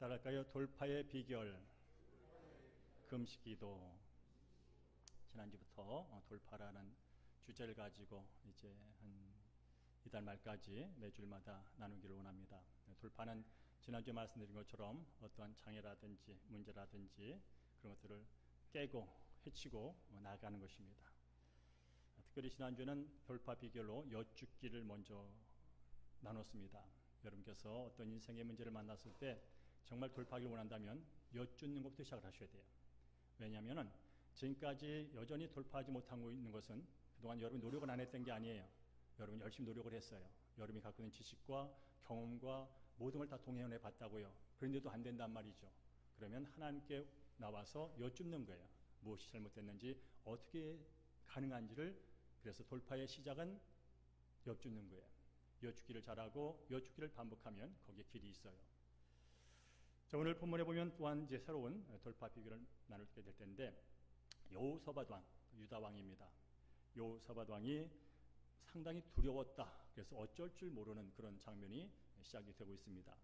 따라할까요? 돌파의 비결, 금식기도. 지난주부터 돌파라는 주제를 가지고 이제 한 이달 말까지 매주일마다 나누기를 원합니다. 돌파는 지난주에 말씀드린 것처럼 어떠한 장애라든지 문제라든지 그런 것들을 깨고 해치고 나아가는 것입니다. 특별히 지난주에는 돌파 비결로 여쭙기를 먼저 나눴습니다. 여러분께서 어떤 인생의 문제를 만났을 때 정말 돌파하기를 원한다면 여쭙는 것부터 시작을 하셔야 돼요. 왜냐하면 지금까지 여전히 돌파하지 못하고 있는 것은 그동안 여러분이 노력을 안 했던 게 아니에요. 여러분이 열심히 노력을 했어요. 여러분이 갖고 있는 지식과 경험과 모든 걸 다 동원해 봤다고요. 그런데도 안 된단 말이죠. 그러면 하나님께 나와서 여쭙는 거예요. 무엇이 잘못됐는지, 어떻게 가능한지를. 그래서 돌파의 시작은 여쭙는 거예요. 여쭙기를 잘하고 여쭙기를 반복하면 거기에 길이 있어요. 자, 오늘 본문에 보면 또한 이제 새로운 돌파 비결을 나누게 될 텐데, 여호사밧 왕, 유다 왕입니다. 여호사밧 왕이 상당히 두려웠다. 그래서 어쩔 줄 모르는 그런 장면이 시작이 되고 있습니다.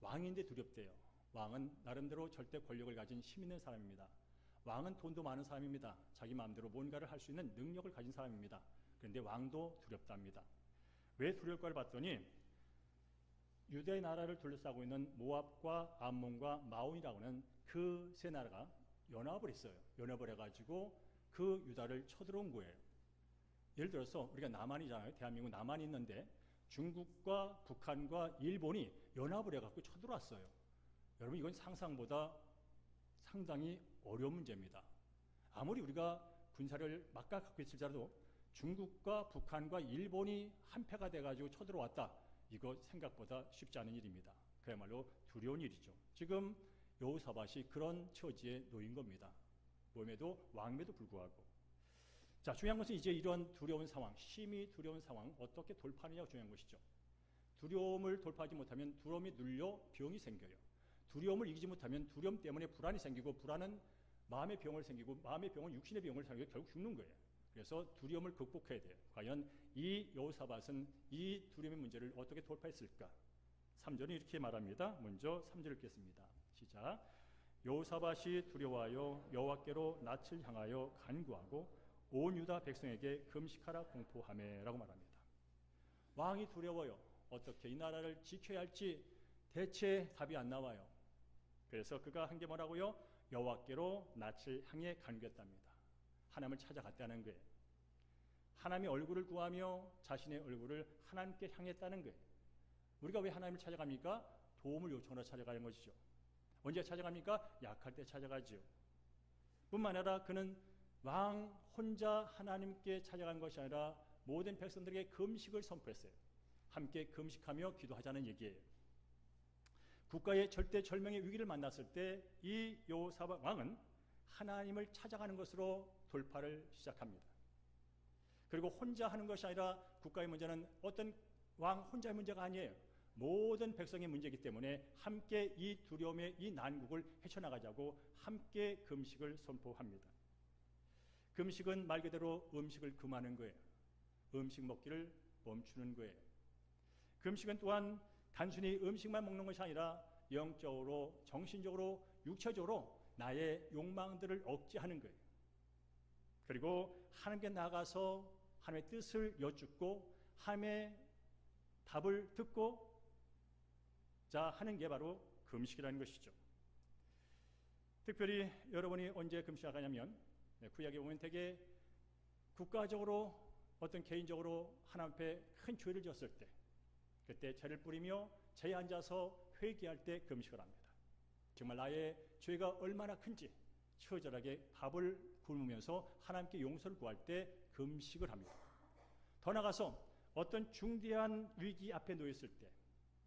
왕인데 두렵대요. 왕은 나름대로 절대 권력을 가진 힘 있는 사람입니다. 왕은 돈도 많은 사람입니다. 자기 마음대로 뭔가를 할 수 있는 능력을 가진 사람입니다. 그런데 왕도 두렵답니다. 왜 두려울까를 봤더니 유다의 나라를 둘러싸고 있는 모압과 암몬과 마온이라고 하는 그 세 나라가 연합을 했어요. 연합을 해가지고 그 유다를 쳐들어온 거예요. 예를 들어서 우리가 남한이잖아요. 대한민국 남한이 있는데 중국과 북한과 일본이 연합을 해갖고 쳐들어왔어요. 여러분, 이건 상상보다 상당히 어려운 문제입니다. 아무리 우리가 군사를 막강하게 있을지라도 중국과 북한과 일본이 한패가 돼가지고 쳐들어왔다. 이거 생각보다 쉽지 않은 일입니다. 그야말로 두려운 일이죠. 지금 여호사밧이 그런 처지에 놓인 겁니다. 몸에도 왕임에도 불구하고. 자, 중요한 것은 이제 이런 두려운 상황, 심히 두려운 상황 어떻게 돌파하느냐가 중요한 것이죠. 두려움을 돌파하지 못하면 두려움이 눌려 병이 생겨요. 두려움을 이기지 못하면 두려움 때문에 불안이 생기고, 불안은 마음의 병을 생기고, 마음의 병은 육신의 병을 생기고 결국 죽는 거예요. 그래서 두려움을 극복해야 돼요. 과연 이 여호사밧은 이 두려움의 문제를 어떻게 돌파했을까? 3절은 이렇게 말합니다. 먼저 3절 읽겠습니다. 시작. 여호사밧이 두려워하여 여호와께로 낯을 향하여 간구하고 온 유다 백성에게 금식하라 공포하매 라고 말합니다. 왕이 두려워요. 어떻게 이 나라를 지켜야 할지 대체 답이 안 나와요. 그래서 그가 한 게 뭐라고요? 여호와께로 낯을 향해 간구했답니다. 하나님을 찾아갔다는 거예요. 하나님의 얼굴을 구하며 자신의 얼굴을 하나님께 향했다는 거예요. 우리가 왜 하나님을 찾아갑니까? 도움을 요청하러 찾아가는 것이죠. 언제 찾아갑니까? 약할 때 찾아가죠. 뿐만 아니라 그는 왕 혼자 하나님께 찾아간 것이 아니라 모든 백성들에게 금식을 선포했어요. 함께 금식하며 기도하자는 얘기예요. 국가의 절대절명의 위기를 만났을 때 이 여호사밧 왕은 하나님을 찾아가는 것으로 돌파를 시작합니다. 그리고 혼자 하는 것이 아니라 국가의 문제는 어떤 왕 혼자의 문제가 아니에요. 모든 백성의 문제이기 때문에 함께 이 두려움의 이 난국을 헤쳐나가자고 함께 금식을 선포합니다. 금식은 말 그대로 음식을 금하는 거예요. 음식 먹기를 멈추는 거예요. 금식은 또한 단순히 음식만 먹는 것이 아니라 영적으로, 정신적으로, 육체적으로 나의 욕망들을 억제하는 거예요. 그리고 하나님께 나가서 하나님의 뜻을 여쭙고 하나님의 답을 듣고 자 하는 게 바로 금식이라는 것이죠. 특별히 여러분이 언제 금식하냐면 구약에 보면 되게 국가적으로 어떤 개인적으로 하나님 앞에 큰 죄를 지었을 때, 그때 죄를 뿌리며 죄에 앉아서 회개할 때 금식을 합니다. 정말 나의 죄가 얼마나 큰지 처절하게 밥을 굶으면서 하나님께 용서를 구할 때 금식을 합니다. 더 나아가서 어떤 중대한 위기 앞에 놓였을 때,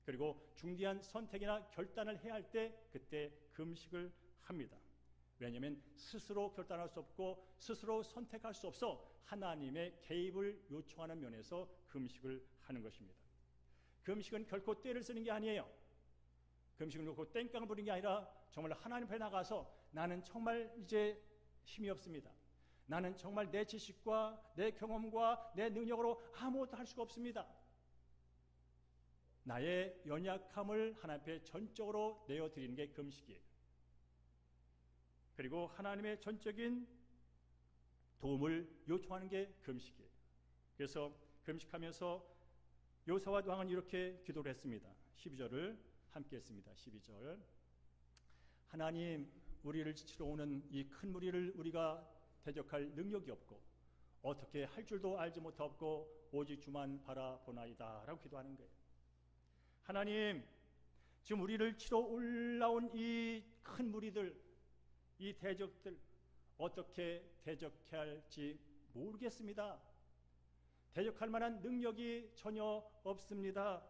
그리고 중대한 선택이나 결단을 해야 할 때 그때 금식을 합니다. 왜냐하면 스스로 결단할 수 없고 스스로 선택할 수 없어 하나님의 개입을 요청하는 면에서 금식을 하는 것입니다. 금식은 결코 떼를 쓰는 게 아니에요. 금식을 놓고 땡깡을 부리는 게 아니라 정말 하나님 앞에 나가서 나는 정말 이제 힘이 없습니다. 나는 정말 내 지식과 내 경험과 내 능력으로 아무것도 할 수가 없습니다. 나의 연약함을 하나님 앞에 전적으로 내어드리는 게 금식이에요. 그리고 하나님의 전적인 도움을 요청하는 게 금식이에요. 그래서 금식하면서 요사밧 왕은 이렇게 기도를 했습니다. 12절을 함께 했습니다. 12절. 하나님, 우리를 지치러 오는 이 큰 무리를 우리가 대적할 능력이 없고 어떻게 할 줄도 알지 못하고 오직 주만 바라보나이다 라고 기도하는 거예요. 하나님, 지금 우리를 치러 올라온 이 큰 무리들, 이 대적들 어떻게 대적해야 할지 모르겠습니다. 대적할 만한 능력이 전혀 없습니다.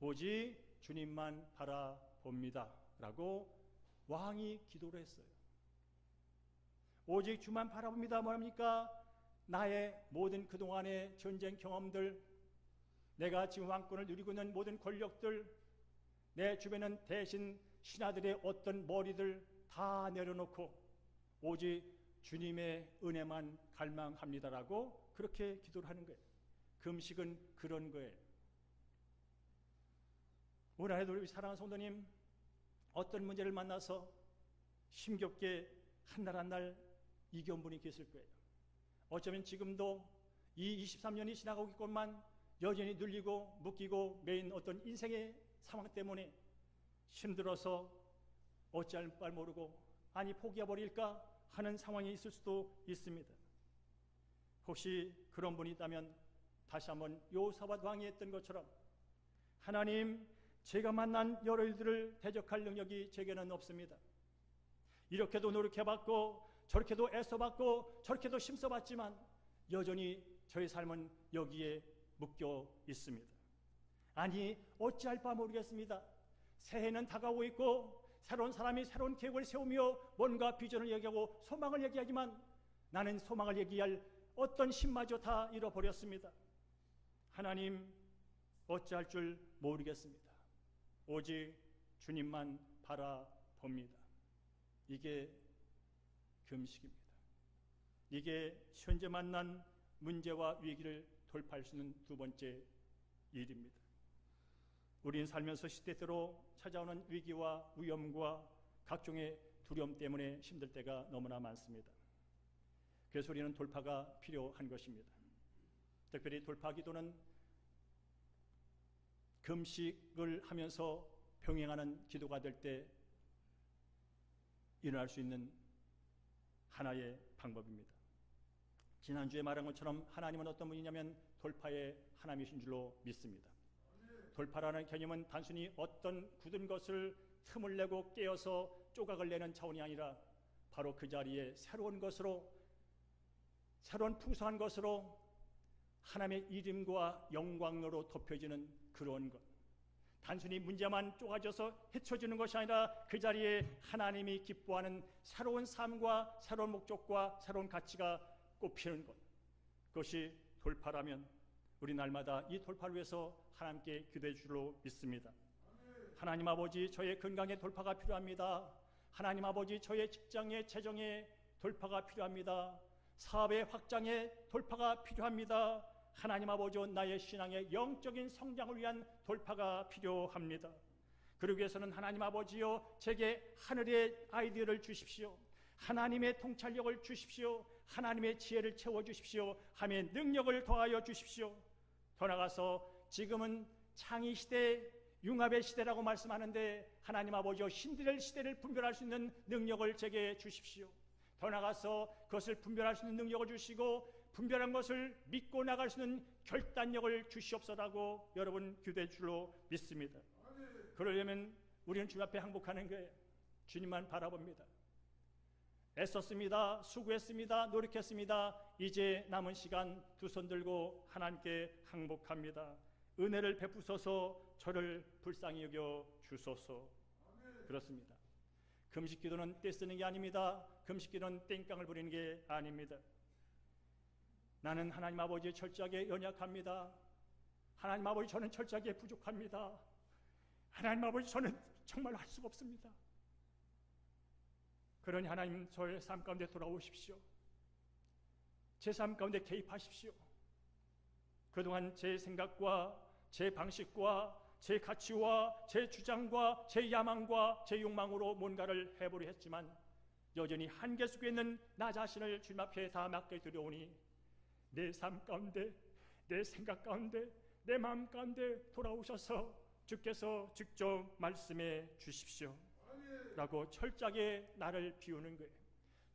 오직 주님만 바라봅니다 라고 왕이 기도를 했어요. 오직 주만 바라봅니다. 뭐합니까? 나의 모든 그동안의 전쟁 경험들, 내가 지금 왕권을 누리고 있는 모든 권력들, 내 주변은 대신 신하들의 어떤 머리들 다 내려놓고 오직 주님의 은혜만 갈망합니다라고 그렇게 기도를 하는 거예요. 금식은 그런 거예요. 오늘 안에도 우리 사랑하는 성도님, 어떤 문제를 만나서 힘겹게 한 날 한 날 이겨온 분이 계실 거예요. 어쩌면 지금도 이 23년이 지나가고 있건만 여전히 눌리고 묶이고 매인 어떤 인생의 상황 때문에 힘들어서 어찌할 바 모르고 아니 포기해버릴까 하는 상황이 있을 수도 있습니다. 혹시 그런 분이 있다면 다시 한번 요사밧 왕이 했던 것처럼 하나님, 제가 만난 여러 일들을 대적할 능력이 제게는 없습니다. 이렇게도 노력해봤고 저렇게도 애써봤고 저렇게도 힘써봤지만 여전히 저의 삶은 여기에 묶여 있습니다. 아니 어찌할 바 모르겠습니다. 새해는 다가오고 있고 새로운 사람이 새로운 계획을 세우며 뭔가 비전을 얘기하고 소망을 얘기하지만 나는 소망을 얘기할 어떤 힘마저 다 잃어버렸습니다. 하나님, 어찌할 줄 모르겠습니다. 오직 주님만 바라봅니다. 이게 금식입니다. 이게 현재 만난 문제와 위기를 돌파할 수 있는 두 번째 일입니다. 우리는 살면서 시대대로 찾아오는 위기와 위험과 각종의 두려움 때문에 힘들 때가 너무나 많습니다. 그래서 우리는 돌파가 필요한 것입니다. 특별히 돌파 기도는 금식을 하면서 병행하는 기도가 될 때 일어날 수 있는 하나의 방법입니다. 지난주에 말한 것처럼 하나님은 어떤 분이냐면 돌파의 하나님이신 줄로 믿습니다. 돌파라는 개념은 단순히 어떤 굳은 것을 틈을 내고 깨어서 조각을 내는 차원이 아니라 바로 그 자리에 새로운 것으로, 새로운 풍성한 것으로 하나님의 이름과 영광으로 덮여지는 그런 것. 단순히 문제만 쪼가져서 헤쳐지는 것이 아니라 그 자리에 하나님이 기뻐하는 새로운 삶과 새로운 목적과 새로운 가치가 꽃피는 것. 그것이 돌파라면 우리 날마다 이 돌파를 위해서 하나님께 기도해 줄로 믿습니다. 하나님 아버지, 저의 건강에 돌파가 필요합니다. 하나님 아버지, 저의 직장의 재정에 돌파가 필요합니다. 사업의 확장에 돌파가 필요합니다. 하나님 아버지, 나의 신앙의 영적인 성장을 위한 돌파가 필요합니다. 그러기 위해서는 하나님 아버지요, 제게 하늘의 아이디어를 주십시오. 하나님의 통찰력을 주십시오. 하나님의 지혜를 채워주십시오. 하나님의 능력을 더하여 주십시오. 더 나아가서 지금은 창의 시대, 융합의 시대라고 말씀하는데 하나님 아버지요, 신들의 시대를 분별할 수 있는 능력을 제게 주십시오. 더 나아가서 그것을 분별할 수 있는 능력을 주시고 분별한 것을 믿고 나갈 수 있는 결단력을 주시옵소서라고 여러분 기도해 줄로 믿습니다. 그러려면 우리는 주님 앞에 항복하는 거예요. 주님만 바라봅니다. 애썼습니다. 수고했습니다. 노력했습니다. 이제 남은 시간 두 손 들고 하나님께 항복합니다. 은혜를 베푸소서, 저를 불쌍히 여겨 주소서. 그렇습니다. 금식 기도는 떼쓰는 게 아닙니다. 금식 기도는 땡깡을 부리는 게 아닙니다. 나는 하나님 아버지의 철저하게 연약합니다. 하나님 아버지, 저는 철저하게 부족합니다. 하나님 아버지, 저는 정말 할 수가 없습니다. 그러니 하나님, 저의 삶 가운데 돌아오십시오. 제 삶 가운데 개입하십시오. 그동안 제 생각과 제 방식과 제 가치와 제 주장과 제 야망과 제 욕망으로 뭔가를 해보려 했지만 여전히 한계 속에 있는 나 자신을 주님 앞에 다 맡겨드려오니 내 삶 가운데, 내 생각 가운데, 내 마음 가운데 돌아오셔서 주께서 직접 말씀해 주십시오 라고 철저하게 나를 비우는 거예요.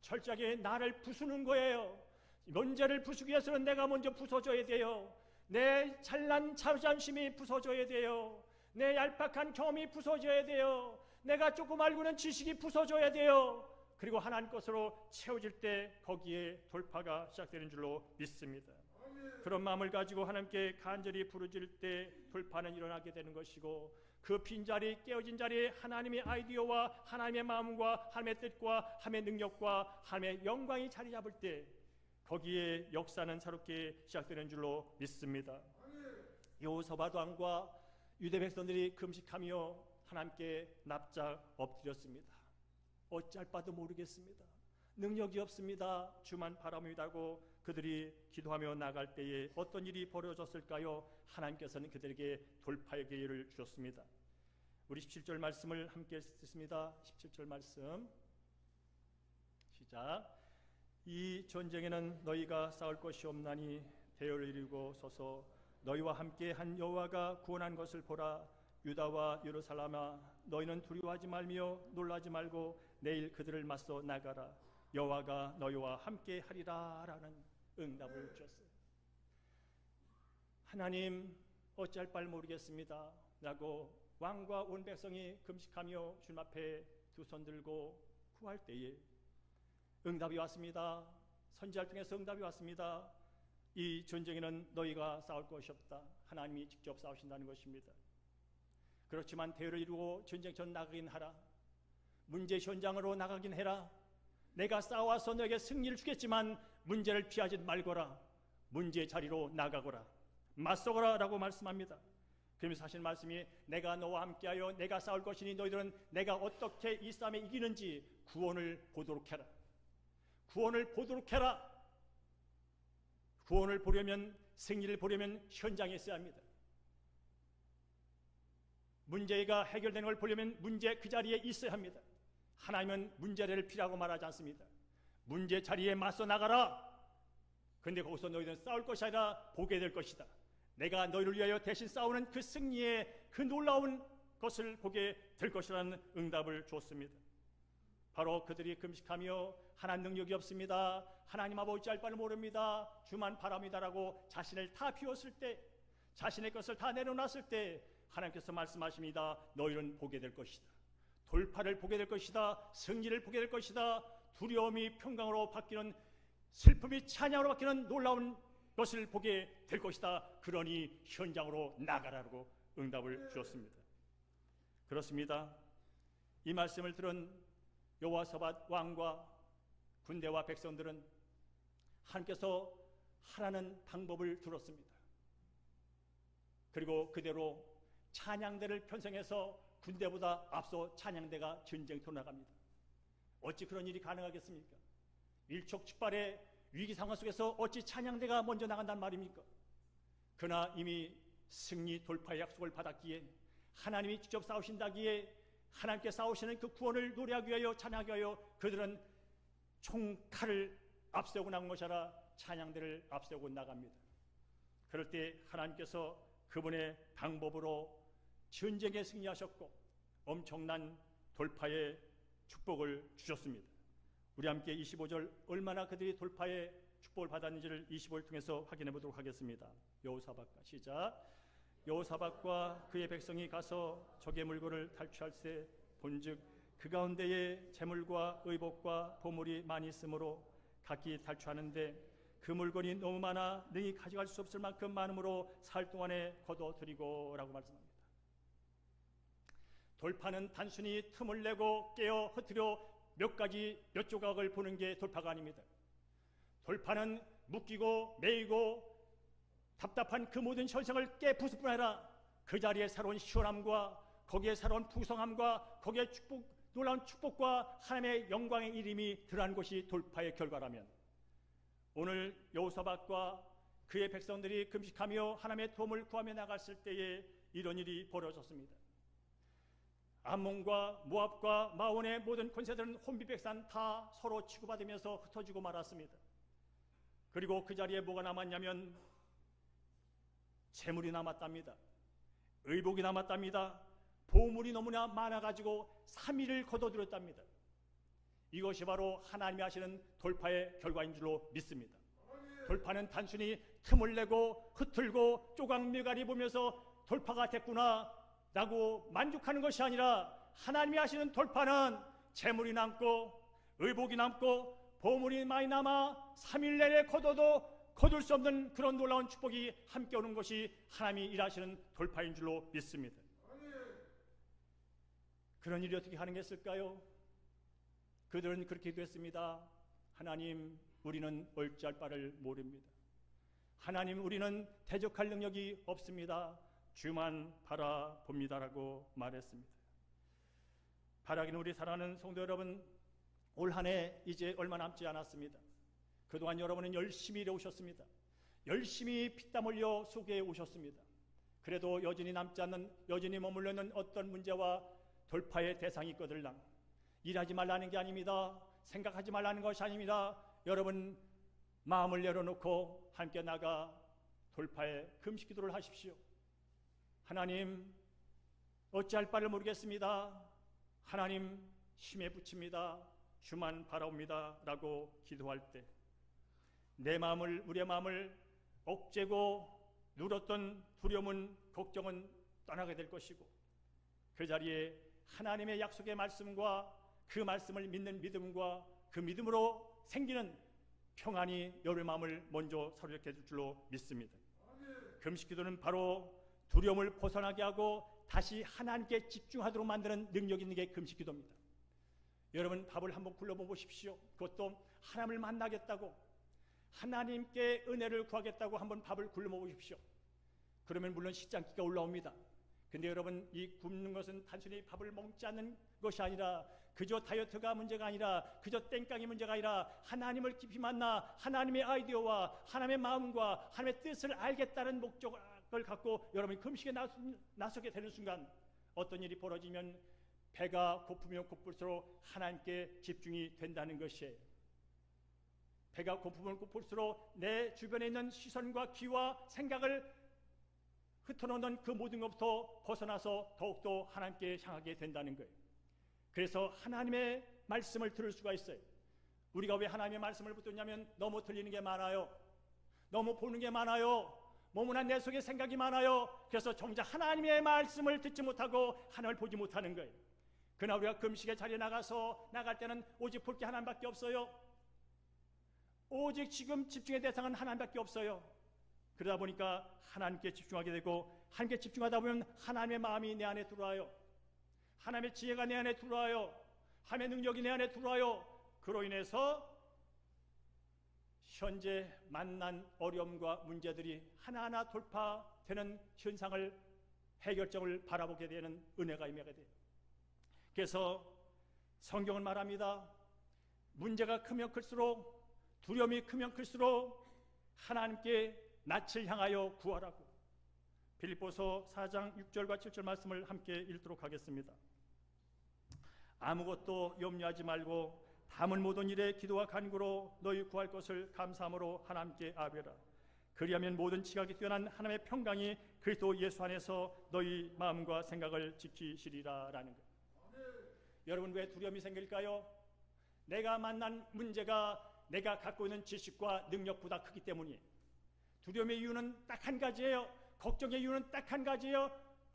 철저하게 나를 부수는 거예요. 문제를 부수기 위해서는 내가 먼저 부서져야 돼요. 내 잘난 자존심이 부서져야 돼요. 내 얄팍한 경험이 부서져야 돼요. 내가 조금 알고 있는 지식이 부서져야 돼요. 그리고 하나님 것으로 채워질 때 거기에 돌파가 시작되는 줄로 믿습니다. 그런 마음을 가지고 하나님께 간절히 부르짖을 때 돌파는 일어나게 되는 것이고, 그 빈자리, 깨어진 자리에 하나님의 아이디어와 하나님의 마음과 하나님의 뜻과 하나님의 능력과 하나님의 영광이 자리 잡을 때 거기에 역사는 새롭게 시작되는 줄로 믿습니다. 여호사밧 왕과 유대 백성들이 금식하며 하나님께 납작 엎드렸습니다. 어찌할 바도 모르겠습니다. 능력이 없습니다. 주만 바라봅니다고 그들이 기도하며 나갈 때에 어떤 일이 벌어졌을까요? 하나님께서는 그들에게 돌파의 기회를 주셨습니다. 우리 17절 말씀을 함께 듣습니다. 17절 말씀 시작. 이 전쟁에는 너희가 싸울 것이 없나니 대열을 이루고 서서 너희와 함께 한 여호와가 구원한 것을 보라. 유다와 예루살렘아, 너희는 두려워하지 말며 놀라지 말고 내일 그들을 맞서 나가라. 여호와가 너희와 함께 하리라 라는 응답을 주셨어요. 하나님, 어찌할 바를 모르겠습니다 라고 왕과 온 백성이 금식하며 주님 앞에 두 손 들고 구할 때에 응답이 왔습니다. 선지자를 통해서 응답이 왔습니다. 이 전쟁에는 너희가 싸울 것이 없다. 하나님이 직접 싸우신다는 것입니다. 그렇지만 대열을 이루고 전쟁터로 나가긴 하라. 문제 현장으로 나가긴 해라. 내가 싸워서 너에게 승리를 주겠지만 문제를 피하지 말거라. 문제 자리로 나가거라. 맞서거라 라고 말씀합니다. 그러면서 하신 말씀이 내가 너와 함께하여 내가 싸울 것이니 너희들은 내가 어떻게 이 싸움에 이기는지 구원을 보도록 해라. 구원을 보도록 해라. 구원을 보려면, 승리를 보려면 현장에 있어야 합니다. 문제가 해결되는 걸 보려면 문제 그 자리에 있어야 합니다. 하나님은 문제를 피하고 말하지 않습니다. 문제 자리에 맞서 나가라. 그런데 거기서 너희들은 싸울 것이 아니라 보게 될 것이다. 내가 너희를 위하여 대신 싸우는 그 승리의 그 놀라운 것을 보게 될 것이라는 응답을 줬습니다. 바로 그들이 금식하며 하나님 능력이 없습니다. 하나님 아버지 할 바를 모릅니다. 주만 바랍니다라고 자신을 다 비웠을 때, 자신의 것을 다 내려놨을 때 하나님께서 말씀하십니다. 너희는 보게 될 것이다. 돌파를 보게 될 것이다. 승리를 보게 될 것이다. 두려움이 평강으로 바뀌는, 슬픔이 찬양으로 바뀌는 놀라운 것을 보게 될 것이다. 그러니 현장으로 나가라고 응답을 주었습니다. 그렇습니다. 이 말씀을 들은 여호사밧 왕과 군대와 백성들은 하나님께서 하라는 방법을 들었습니다. 그리고 그대로 찬양대를 편성해서 군대보다 앞서 찬양대가 전쟁터로 나갑니다. 어찌 그런 일이 가능하겠습니까? 일촉즉발의 위기 상황 속에서 어찌 찬양대가 먼저 나간단 말입니까? 그러나 이미 승리 돌파의 약속을 받았기에, 하나님이 직접 싸우신다기에 하나님께 싸우시는 그 구원을 노래하기 위하여, 찬양하기 위하여 그들은 총칼을 앞세우고 나간 것이 아니라 찬양대를 앞세우고 나갑니다. 그럴 때 하나님께서 그분의 방법으로 전쟁에 승리하셨고 엄청난 돌파의 축복을 주셨습니다. 우리 함께 25절 얼마나 그들이 돌파의 축복을 받았는지를 25절 통해서 확인해 보도록 하겠습니다. 여호사밧과 시작. 여호사밧과 그의 백성이 가서 적의 물건을 탈취할세 본즉 그 가운데에 재물과 의복과 보물이 많이 있으므로 각기 탈취하는데 그 물건이 너무 많아 능히 가져갈 수 없을 만큼 많으므로 살 동안에 거둬들이고 라고 말씀합니다. 돌파는 단순히 틈을 내고 깨어 흩트려 몇 가지 몇 조각을 보는 게 돌파가 아닙니다. 돌파는 묶이고 매이고 답답한 그 모든 현상을 깨 부술 뿐 아니라 그 자리에 새로운 시원함과 거기에 새로운 풍성함과 거기에 축복, 놀라운 축복과 하나님의 영광의 이름이 드러난 것이 돌파의 결과라면, 오늘 여호사밧과 그의 백성들이 금식하며 하나님의 도움을 구하며 나갔을 때에 이런 일이 벌어졌습니다. 암몬과 모압과 마온의 모든 권세들은 혼비백산 다 서로 치고받으면서 흩어지고 말았습니다. 그리고 그 자리에 뭐가 남았냐면 재물이 남았답니다. 의복이 남았답니다. 보물이 너무나 많아가지고 3일을 거둬들였답니다. 이것이 바로 하나님이 하시는 돌파의 결과인 줄로 믿습니다. 돌파는 단순히 틈을 내고 흐틀고 조각미가리 보면서 돌파가 됐구나 라고 만족하는 것이 아니라, 하나님이 하시는 돌파는 재물이 남고 의복이 남고 보물이 많이 남아 3일 내내 거둬도 거둘 수 없는 그런 놀라운 축복이 함께 오는 것이 하나님이 일하시는 돌파인 줄로 믿습니다. 그런 일이 어떻게 가능했을까요? 그들은 그렇게 기도했습니다. 하나님, 우리는 어찌할 바를 모릅니다. 하나님, 우리는 대적할 능력이 없습니다. 주만 바라봅니다라고 말했습니다. 바라기는 우리 사랑하는 성도 여러분, 올 한 해 이제 얼마 남지 않았습니다. 그동안 여러분은 열심히 일해오셨습니다. 열심히 피땀 흘려 수고해 오셨습니다. 그래도 여전히 남지 않는, 여전히 머물러 있는 어떤 문제와 돌파의 대상이 있거들랑 일하지 말라는 게 아닙니다. 생각하지 말라는 것이 아닙니다. 여러분 마음을 열어놓고 함께 나가 돌파의 금식 기도를 하십시오. 하나님, 어찌할 바를 모르겠습니다. 하나님, 힘에 부칩니다. 주만 바라옵니다 라고 기도할 때 내 마음을, 우리의 마음을 억제고 눌었던 두려움은, 걱정은 떠나게 될 것이고, 그 자리에 하나님의 약속의 말씀과 그 말씀을 믿는 믿음과 그 믿음으로 생기는 평안이 여러분의 마음을 먼저 사로잡게 될 줄로 믿습니다. 금식 기도는 바로 두려움을 벗어나게 하고 다시 하나님께 집중하도록 만드는 능력 있는 게 금식 기도입니다. 여러분 밥을 한번 굴러보십시오. 그것도 하나님을 만나겠다고, 하나님께 은혜를 구하겠다고 한번 밥을 굴러보십시오. 그러면 물론 식장기가 올라옵니다. 근데 여러분, 이 굶는 것은 단순히 밥을 먹지 않는 것이 아니라, 그저 다이어트가 문제가 아니라, 그저 땡깡이 문제가 아니라, 하나님을 깊이 만나 하나님의 아이디어와 하나님의 마음과 하나님의 뜻을 알겠다는 목적을 갖고 여러분이 금식에 나서게 되는 순간 어떤 일이 벌어지면 배가 고프면 고플수록 하나님께 집중이 된다는 것이에요. 배가 고프면 고플수록 내 주변에 있는 시선과 귀와 생각을 흩어놓는 그 모든 것부터 벗어나서 더욱더 하나님께 향하게 된다는 거예요. 그래서 하나님의 말씀을 들을 수가 있어요. 우리가 왜 하나님의 말씀을 붙들냐면 너무 들리는 게 많아요. 너무 보는 게 많아요. 너무나 내 속에 생각이 많아요. 그래서 정작 하나님의 말씀을 듣지 못하고 하나님을 보지 못하는 거예요. 그러나 우리가 금식의 자리에 나갈 때는 오직 볼 게 하나님밖에 없어요. 오직 지금 집중의 대상은 하나님밖에 없어요. 그러다 보니까 하나님께 집중하게 되고, 하나님께 집중하다 보면 하나님의 마음이 내 안에 들어와요. 하나님의 지혜가 내 안에 들어와요. 하나님의 능력이 내 안에 들어와요. 그로 인해서 현재 만난 어려움과 문제들이 하나하나 돌파되는 현상을, 해결점을 바라보게 되는 은혜가 임하게 돼요. 그래서 성경은 말합니다. 문제가 크면 클수록, 두려움이 크면 클수록 하나님께 낯을 향하여 구하라고. 빌립보서 4장 6절과 7절 말씀을 함께 읽도록 하겠습니다. 아무것도 염려하지 말고 담은 모든 일에 기도와 간구로 너희 구할 것을 감사함으로 하나님께 아뢰라. 그리하면 모든 지각이 뛰어난 하나님의 평강이 그리스도 예수 안에서 너희 마음과 생각을 지키시리라 라는 것. 여러분, 왜 두려움이 생길까요? 내가 만난 문제가 내가 갖고 있는 지식과 능력보다 크기 때문이에요. 두려움의 이유는 딱 한 가지예요. 걱정의 이유는 딱 한 가지예요.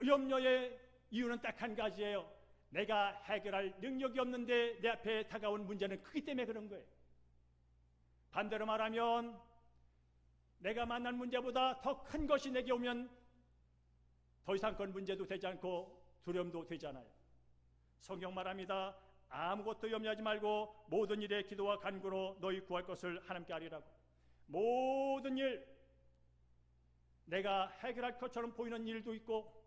염려의 이유는 딱 한 가지예요. 내가 해결할 능력이 없는데 내 앞에 다가온 문제는 크기 때문에 그런 거예요. 반대로 말하면 내가 만난 문제보다 더 큰 것이 내게 오면 더 이상 그건 문제도 되지 않고 두려움도 되지 않아요. 성경 말합니다. 아무것도 염려하지 말고 모든 일에 기도와 간구로 너희 구할 것을 하나님께 아뢰라고. 모든 일, 내가 해결할 것처럼 보이는 일도 있고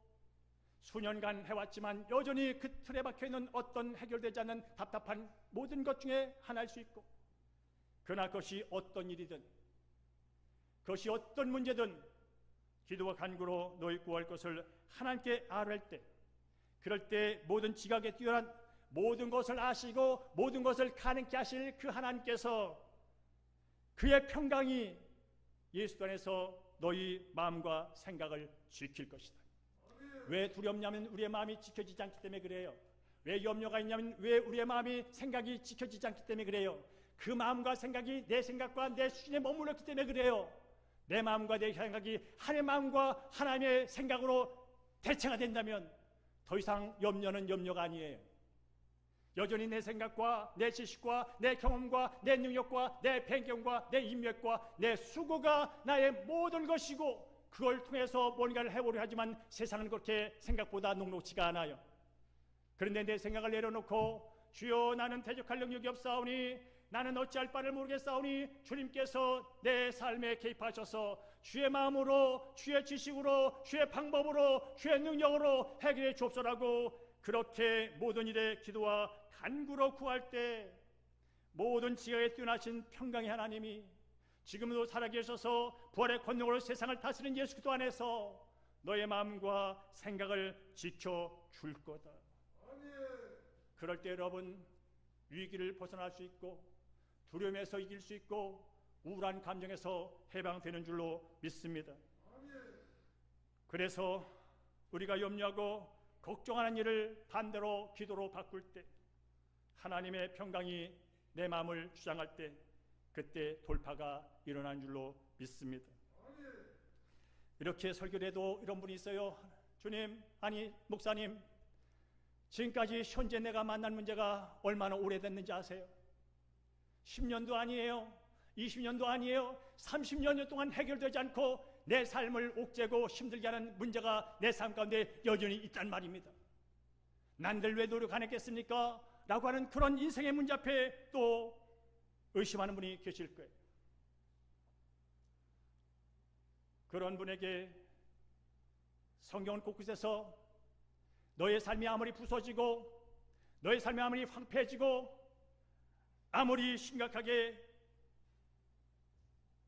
수년간 해왔지만 여전히 그 틀에 박혀있는 어떤 해결되지 않는 답답한 모든 것 중에 하나일 수 있고, 그러나 그것이 어떤 일이든 그것이 어떤 문제든 기도와 간구로 너희 구할 것을 하나님께 아뢰할 때, 그럴 때 모든 지각에 뛰어난 모든 것을 아시고 모든 것을 가능케 하실 그 하나님께서 그의 평강이 예수 안에서 너희 마음과 생각을 지킬 것이다. 왜 두렵냐면 우리의 마음이 지켜지지 않기 때문에 그래요. 왜 염려가 있냐면 왜 우리의 마음이 생각이 지켜지지 않기 때문에 그래요. 그 마음과 생각이 내 생각과 내 수준에 머물렀기 때문에 그래요. 내 마음과 내 생각이 하나님의 마음과 하나님의 생각으로 대체가 된다면 더 이상 염려는 염려가 아니에요. 여전히 내 생각과 내 지식과 내 경험과 내 능력과 내 배경과 내 인맥과 내 수고가 나의 모든 것이고 그걸 통해서 뭔가를 해보려 하지만 세상은 그렇게 생각보다 녹록지가 않아요. 그런데 내 생각을 내려놓고 주여 나는 대적할 능력이 없사오니 나는 어찌할 바를 모르겠사오니 주님께서 내 삶에 개입하셔서 주의 마음으로 주의 지식으로 주의 방법으로 주의 능력으로 해결해 주옵소라고 그렇게 모든 일에 기도와 간구로 구할 때 모든 지각에 뛰어나신 평강의 하나님이 지금도 살아계셔서 부활의 권능으로 세상을 다스리는 예수 그리스도 안에서 너의 마음과 생각을 지켜줄 거다. 그럴 때 여러분 위기를 벗어날 수 있고 두려움에서 이길 수 있고 우울한 감정에서 해방되는 줄로 믿습니다. 그래서 우리가 염려하고 걱정하는 일을 반대로 기도로 바꿀 때 하나님의 평강이 내 마음을 주장할 때 그때 돌파가 일어난 줄로 믿습니다. 이렇게 설교를 해도 이런 분이 있어요. 주님, 아니 목사님, 지금까지 현재 내가 만난 문제가 얼마나 오래됐는지 아세요? 10년도 아니에요. 20년도 아니에요. 30년 동안 해결되지 않고 내 삶을 옥죄고 힘들게 하는 문제가 내 삶 가운데 여전히 있단 말입니다. 난들 왜 노력 안 했겠습니까? 라고 하는 그런 인생의 문제 앞에 또 의심하는 분이 계실 거예요. 그런 분에게 성경은 곳곳에서 너의 삶이 아무리 부서지고 너의 삶이 아무리 황폐해지고 아무리 심각하게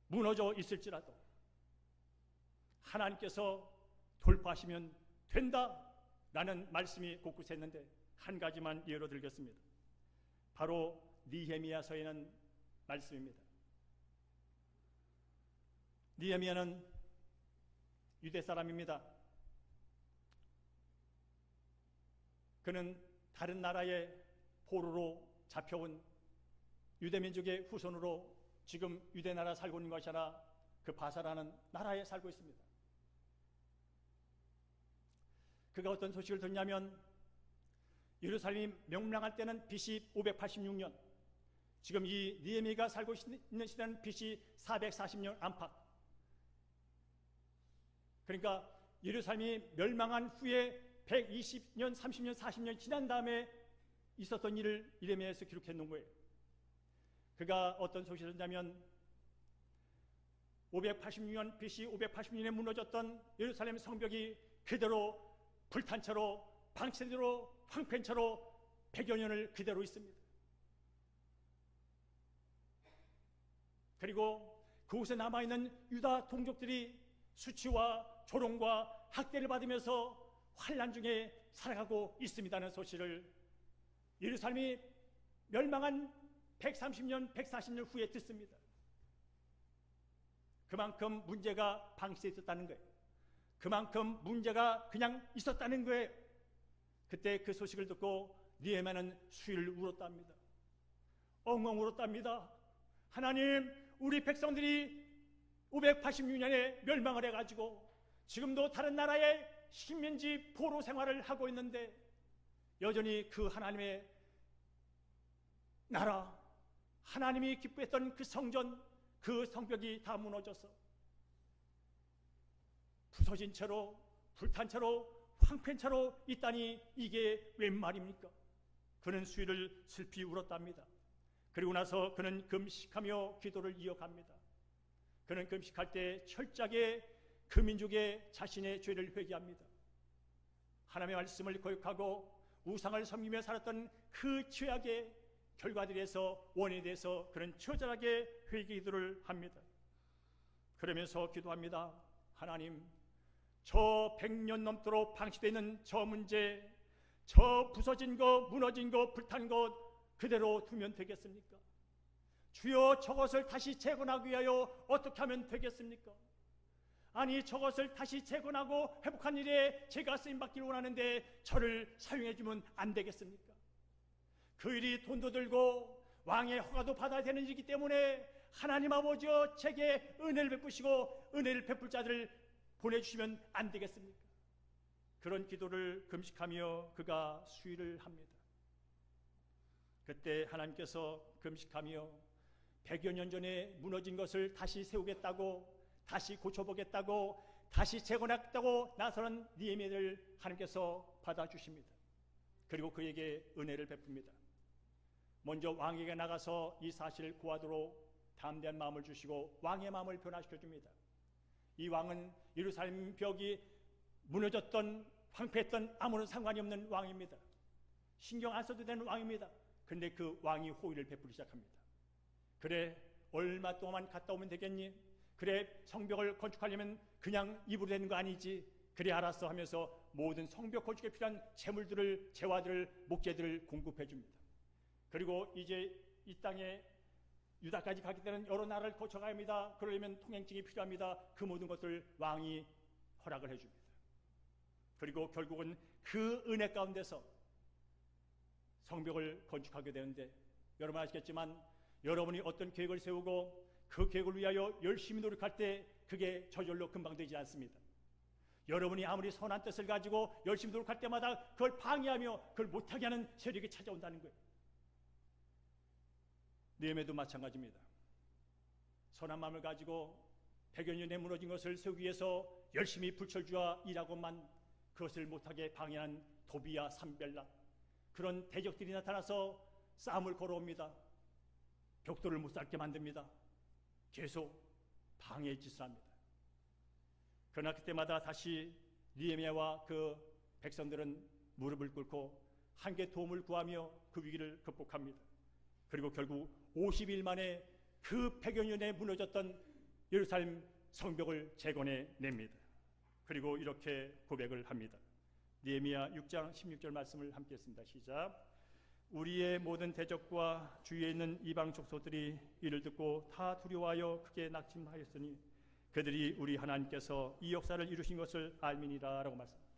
무너져 있을지라도 하나님께서 돌파하시면 된다라는 말씀이 곳곳에 있는데 한 가지만 예로 들겠습니다. 바로 느헤미야서에 있는 말씀입니다. 느헤미야는 유대 사람입니다. 그는 다른 나라의 포로로 잡혀온 유대민족의 후손으로 지금 유대 나라 살고 있는 것이 아니라 그 바사라는 나라에 살고 있습니다. 그가 어떤 소식을 듣냐면 예루살렘이 명망할 때는 BC 586년, 지금 이 느헤미야가 살고 있는 시대는 BC 440년 안팎. 그러니까 예루살렘이 멸망한 후에 120년, 30년, 40년 지난 다음에 있었던 일을 느헤미야에서 기록해 놓은 거예요. 그가 어떤 소식을 듣냐면 586년 BC 586년에 무너졌던 예루살렘 성벽이 그대로 불탄 채로 방치대로 황폐한 채로 100여 년을 그대로 있습니다. 그리고 그곳에 남아있는 유다 동족들이 수치와 조롱과 학대를 받으면서 환난 중에 살아가고 있습니다는 소식을 예루살렘이 멸망한 130년, 140년 후에 듣습니다. 그만큼 문제가 방치되어 있었다는 거예요. 그만큼 문제가 그냥 있었다는 거예요. 그때 그 소식을 듣고 느헤미야는 수위를 울었답니다. 엉엉 울었답니다. 하나님, 우리 백성들이 586년에 멸망을 해가지고 지금도 다른 나라의 식민지 포로 생활을 하고 있는데 여전히 그 하나님의 나라, 하나님이 기뻐했던 그 성전, 그 성벽이 다 무너져서 부서진 채로 불탄 채로 황폐한 채로 있다니 이게 웬 말입니까? 그는 수위를 슬피 울었답니다. 그리고 나서 그는 금식하며 기도를 이어갑니다. 그는 금식할 때 철저하게 그 민족의 자신의 죄를 회개합니다. 하나님의 말씀을 거역하고 우상을 섬기며 살았던 그 죄악의 결과들에서 원인에 대해서 그는 처절하게 회개 기도를 합니다. 그러면서 기도합니다. 하나님, 저 100년 넘도록 방치되어 있는 저 문제, 저 부서진 것, 무너진 것, 불탄 것 그대로 두면 되겠습니까? 주여, 저것을 다시 재건하기 위하여 어떻게 하면 되겠습니까? 아니, 저것을 다시 재건하고 회복한 일에 제가 쓰임받기를 원하는데 저를 사용해 주면 안 되겠습니까? 그 일이 돈도 들고 왕의 허가도 받아야 되는 일이기 때문에 하나님 아버지여, 제게 은혜를 베푸시고 은혜를 베풀 자들을 보내주시면 안 되겠습니까? 그런 기도를 금식하며 그가 수일을 합니다. 그때 하나님께서 금식하며 100여 년 전에 무너진 것을 다시 세우겠다고, 다시 고쳐보겠다고, 다시 재건하겠다고 나서는 느헤미야를 하나님께서 받아주십니다. 그리고 그에게 은혜를 베풉니다. 먼저 왕에게 나가서 이 사실을 고하도록 담대한 마음을 주시고 왕의 마음을 변화시켜 줍니다. 이 왕은 예루살렘 벽이 무너졌던, 황폐했던 아무런 상관이 없는 왕입니다. 신경 안 써도 되는 왕입니다. 그런데 그 왕이 호의를 베풀기 시작합니다. 그래, 얼마 동안 갔다 오면 되겠니? 그래, 성벽을 건축하려면 그냥 입으로 되는 거 아니지? 그래, 알았어 하면서 모든 성벽 건축에 필요한 재물들을, 재화들을, 목재들을 공급해 줍니다. 그리고 이제 이 땅에 유다까지 가게 되는 여러 나라를 거쳐가야 합니다. 그러려면 통행증이 필요합니다. 그 모든 것을 왕이 허락을 해줍니다. 그리고 결국은 그 은혜 가운데서 성벽을 건축하게 되는데, 여러분 아시겠지만 여러분이 어떤 계획을 세우고 그 계획을 위하여 열심히 노력할 때 그게 저절로 금방 되지 않습니다. 여러분이 아무리 선한 뜻을 가지고 열심히 노력할 때마다 그걸 방해하며 그걸 못하게 하는 세력이 찾아온다는 거예요. 느헤미야도 마찬가지입니다. 선한 마음을 가지고 100여 년에 무너진 것을 세우기 위해서 열심히 불철주야 일하고만 그것을 못하게 방해하는 도비야, 산벨라, 그런 대적들이 나타나서 싸움을 걸어옵니다. 벽돌을 못 쌓게 만듭니다. 계속 방해의 짓을 합니다. 그러나 그때마다 다시 느헤미야와 그 백성들은 무릎을 꿇고 함께 도움을 구하며 그 위기를 극복합니다. 그리고 결국 50일 만에 그 100여 년에 무너졌던 예루살렘 성벽을 재건해 냅니다. 그리고 이렇게 고백을 합니다. 느헤미야 6장 16절 말씀을 함께 했습니다. 시작. 우리의 모든 대적과 주위에 있는 이방 족속들이 이를 듣고 다 두려워하여 크게 낙심하였으니 그들이 우리 하나님께서 이 역사를 이루신 것을 알미니라 라고 말씀합니다.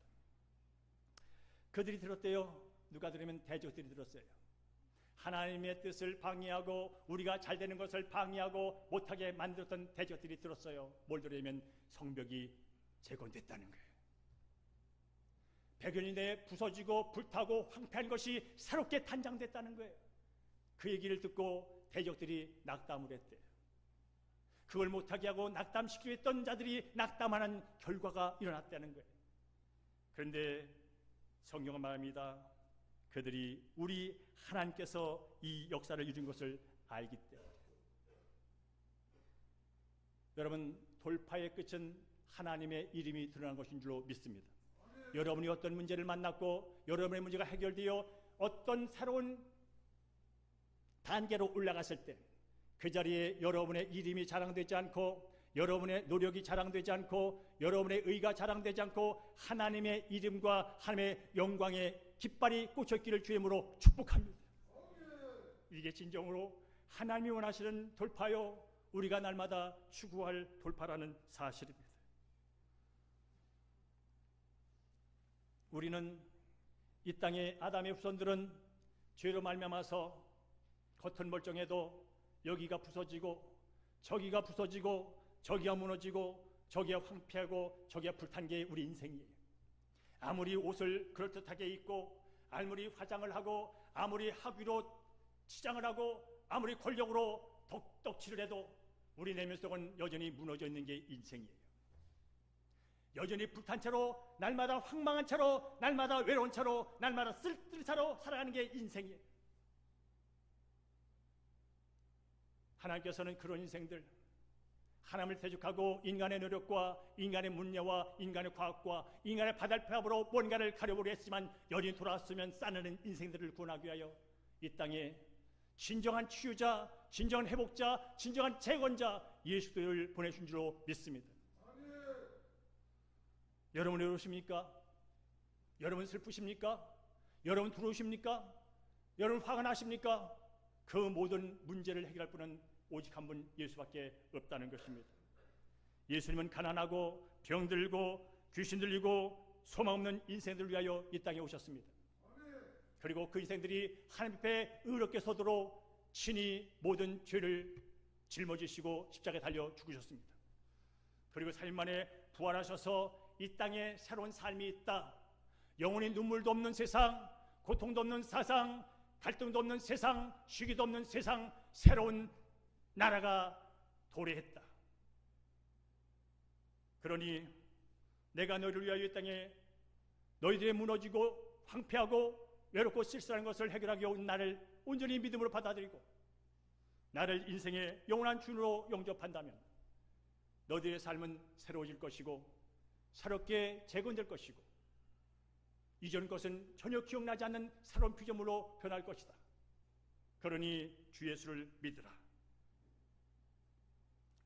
그들이 들었대요. 누가 들으면 대적들이 들었어요. 하나님의 뜻을 방해하고 우리가 잘 되는 것을 방해하고 못하게 만들었던 대적들이 들었어요. 뭘 들으면 성벽이 재건됐다는 거예요. 100여 년 내에 부서지고 불타고 황폐한 것이 새롭게 탄장됐다는 거예요. 그 얘기를 듣고 대적들이 낙담을 했대요. 그걸 못하게 하고 낙담시키려 했던 자들이 낙담하는 결과가 일어났다는 거예요. 그런데 성경은 말합니다. 그들이 우리 하나님께서 이 역사를 이룬 것을 알기 때문에. 여러분, 돌파의 끝은 하나님의 이름이 드러난 것인 줄로 믿습니다. 여러분이 어떤 문제를 만났고 여러분의 문제가 해결되어 어떤 새로운 단계로 올라갔을 때 그 자리에 여러분의 이름이 자랑되지 않고 여러분의 노력이 자랑되지 않고 여러분의 의가 자랑되지 않고 하나님의 이름과 하나님의 영광의 깃발이 꽂혀있기를 주임으로 축복합니다. 이게 진정으로 하나님이 원하시는 돌파요, 우리가 날마다 추구할 돌파라는 사실입니다. 우리는 이 땅의 아담의 후손들은 죄로 말미암아서 겉은 멀쩡해도 여기가 부서지고 저기가 부서지고 저기가 무너지고 저기가 황폐하고 저기가 불탄 게 우리 인생이에요. 아무리 옷을 그럴듯하게 입고 아무리 화장을 하고 아무리 학위로 치장을 하고 아무리 권력으로 덕덕치를 해도 우리 내면 속은 여전히 무너져 있는 게 인생이에요. 여전히 불탄 채로 날마다 황망한 채로 날마다 외로운 채로 날마다 쓸쓸한 채로 살아가는 게 인생이에요. 하나님께서는 그런 인생들, 하나님을 대적하고 인간의 노력과 인간의 문예와 인간의 과학과 인간의 바달폐합으로 뭔가를 가려보려 했지만 여전히 돌아왔으면 싸늘한 인생들을 구원하기 위하여 이 땅에 진정한 치유자, 진정한 회복자, 진정한 재건자 예수 그리스도를 보내신 줄로 믿습니다. 여러분 외로우십니까? 여러분 슬프십니까? 여러분 두려우십니까? 여러분 화가 나십니까? 그 모든 문제를 해결할 분은 오직 한 분 예수밖에 없다는 것입니다. 예수님은 가난하고 병들고 귀신 들리고 소망 없는 인생들을 위하여 이 땅에 오셨습니다. 그리고 그 인생들이 하나님 앞에 의롭게 서도록 친히 모든 죄를 짊어지시고 십자가에 달려 죽으셨습니다. 그리고 3일 만에 부활하셔서 이 땅에 새로운 삶이 있다. 영원히 눈물도 없는 세상, 고통도 없는 세상, 갈등도 없는 세상, 시기도 없는 세상, 새로운 나라가 도래했다. 그러니 내가 너희를 위하여 이 땅에 너희들이 무너지고 황폐하고 외롭고 쓸쓸한 것을 해결하기 온 나를 온전히 믿음으로 받아들이고 나를 인생의 영원한 주인으로 영접한다면 너희들의 삶은 새로워질 것이고 새롭게 재건될 것이고 이전 것은 전혀 기억나지 않는 새로운 피조물로 변할 것이다. 그러니 주 예수를 믿으라.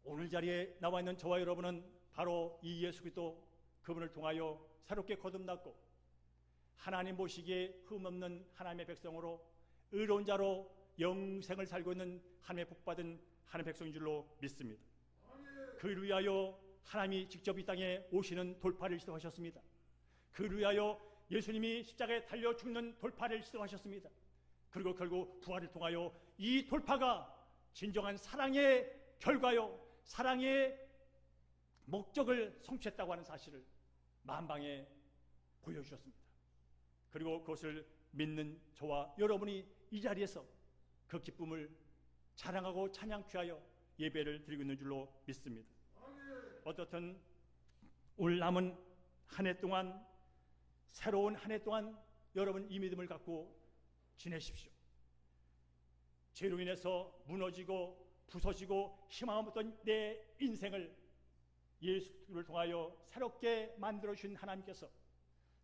오늘 자리에 나와 있는 저와 여러분은 바로 이 예수 그리스도 그분을 통하여 새롭게 거듭났고 하나님 보시기에 흠없는 하나님의 백성으로 의로운 자로 영생을 살고 있는 하나님의 복받은 하나님의 백성인 줄로 믿습니다. 그를 위하여 하나님이 직접 이 땅에 오시는 돌파를 시도하셨습니다. 그를 위하여 예수님이 십자가에 달려 죽는 돌파를 시도하셨습니다. 그리고 결국 부활을 통하여 이 돌파가 진정한 사랑의 결과요, 사랑의 목적을 성취했다고 하는 사실을 만방에 보여주셨습니다. 그리고 그것을 믿는 저와 여러분이 이 자리에서 그 기쁨을 자랑하고 찬양 취하여 예배를 드리고 있는 줄로 믿습니다. 어떻든 올 남은 한 해 동안, 새로운 한 해 동안 여러분 이 믿음을 갖고 지내십시오. 죄로 인해서 무너지고 부서지고 희망 없던 내 인생을 예수를 통하여 새롭게 만들어주신 하나님께서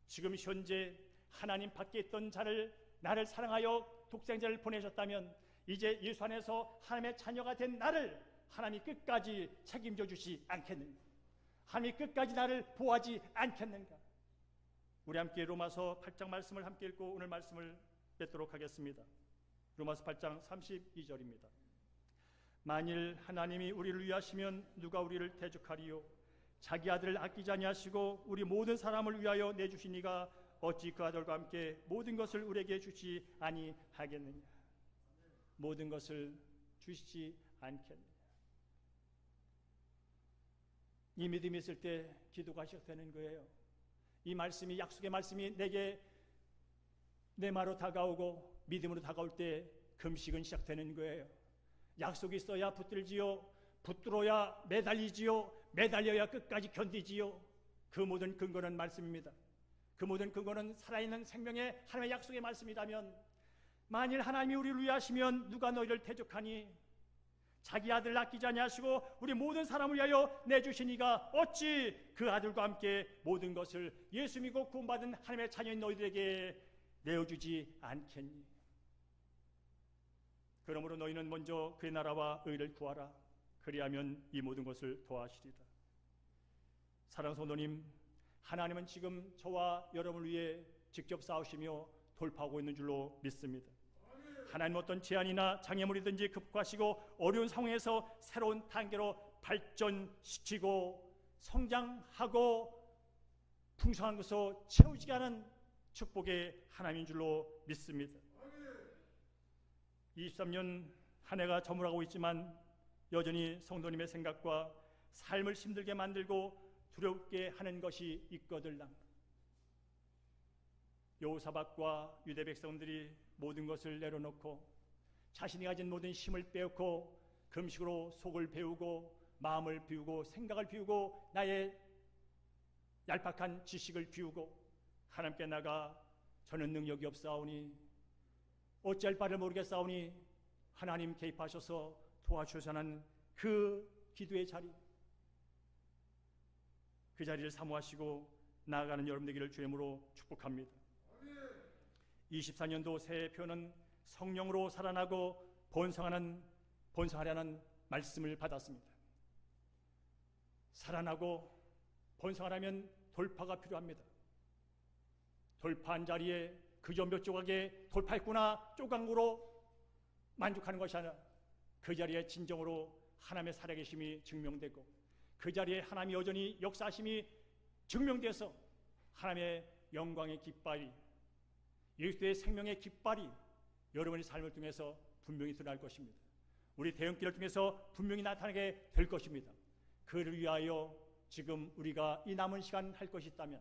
지금 현재 하나님 밖에 있던 자를 나를 사랑하여 독생자를 보내셨다면 이제 예수 안에서 하나님의 자녀가 된 나를 하나님이 끝까지 책임져 주지 않겠는가? 하나님이 끝까지 나를 보호하지 않겠는가? 우리 함께 로마서 8장 말씀을 함께 읽고 오늘 말씀을 맺도록 하겠습니다. 로마서 8장 32절입니다. 만일 하나님이 우리를 위하시면 누가 우리를 대적하리요? 자기 아들을 아끼지 아니하시고 우리 모든 사람을 위하여 내주시니가 어찌 그 아들과 함께 모든 것을 우리에게 주지 아니하겠느냐? 모든 것을 주시지 않겠느냐? 이 믿음이 있을 때 기도가 시작되는 거예요. 이 말씀이, 약속의 말씀이 내게 내 말로 다가오고 믿음으로 다가올 때 금식은 시작되는 거예요. 약속이 있어야 붙들지요, 붙들어야 매달리지요, 매달려야 끝까지 견디지요. 그 모든 근거는 말씀입니다. 그 모든 근거는 살아있는 생명의 하나님의 약속의 말씀이라면 만일 하나님이 우리를 위하시면 누가 너희를 대적하니? 자기 아들을 아끼지 아니하시고 우리 모든 사람을 위하여 내주시니가 어찌 그 아들과 함께 모든 것을 예수 믿고 구원받은 하나님의 자녀인 너희들에게 내어주지 않겠니? 그러므로 너희는 먼저 그의 나라와 의를 구하라. 그리하면 이 모든 것을 더하시리라. 사랑하는 성도님, 하나님은 지금 저와 여러분을 위해 직접 싸우시며 돌파하고 있는 줄로 믿습니다. 하나님 어떤 제한이나 장애물이든지 극복하시고 어려운 상황에서 새로운 단계로 발전시키고 성장하고 풍성한 것으로 채우지게 하는 축복의 하나님인 줄로 믿습니다. 23년 한 해가 저물어가고 있지만 여전히 성도님의 생각과 삶을 힘들게 만들고 두렵게 하는 것이 있거들랑 여호사밧과 유대 백성들이 모든 것을 내려놓고 자신이 가진 모든 힘을 빼앗고 금식으로 속을 배우고 마음을 비우고 생각을 비우고 나의 얄팍한 지식을 비우고 하나님께 나가 저는 능력이 없사오니 어찌할 바를 모르겠사오니 하나님 개입하셔서 도와주셔서는 그 기도의 자리, 그 자리를 사모하시고 나아가는 여러분 되기를 주의 이름으로 축복합니다. 24년도 새해 표는 성령으로 살아나고 번성하라는 말씀을 받았습니다. 살아나고 번성하려면 돌파가 필요합니다. 돌파한 자리에 그저 몇 조각에 돌파했구나 조각으로 만족하는 것이 아니라 그 자리에 진정으로 하나님의 살아계심이 증명되고 그 자리에 하나님이 여전히 역사하심이 증명돼서 하나님의 영광의 깃발이, 예수의 생명의 깃발이 여러분의 삶을 통해서 분명히 드러날 것입니다. 우리 대형길을 통해서 분명히 나타나게 될 것입니다. 그를 위하여 지금 우리가 이 남은 시간 할 것이 있다면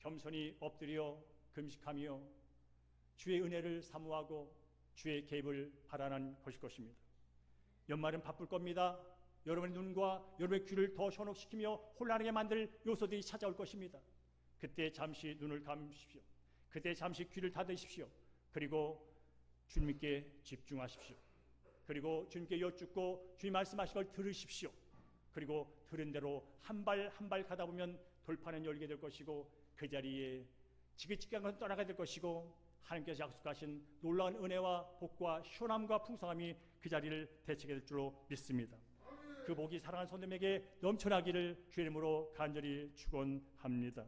겸손히 엎드려 금식하며 주의 은혜를 사모하고 주의 개입을 바라는 것일 것입니다. 연말은 바쁠 겁니다. 여러분의 눈과 여러분의 귀를 더 현혹시키며 혼란하게 만들 요소들이 찾아올 것입니다. 그때 잠시 눈을 감으십시오. 그때 잠시 귀를 닫으십시오. 그리고 주님께 집중하십시오. 그리고 주님께 여쭙고 주님 말씀하신 걸 들으십시오. 그리고 들은 대로 한 발 한 발 가다 보면 돌파는 열게 될 것이고 그 자리에 지긋지긋한 것은 떠나게 될 것이고 하나님께서 약속하신 놀라운 은혜와 복과 시원함과 풍성함이 그 자리를 되찾게 될 줄로 믿습니다. 그 복이 사랑하는 손님에게 넘쳐나기를 주의 이름으로 간절히 축원합니다.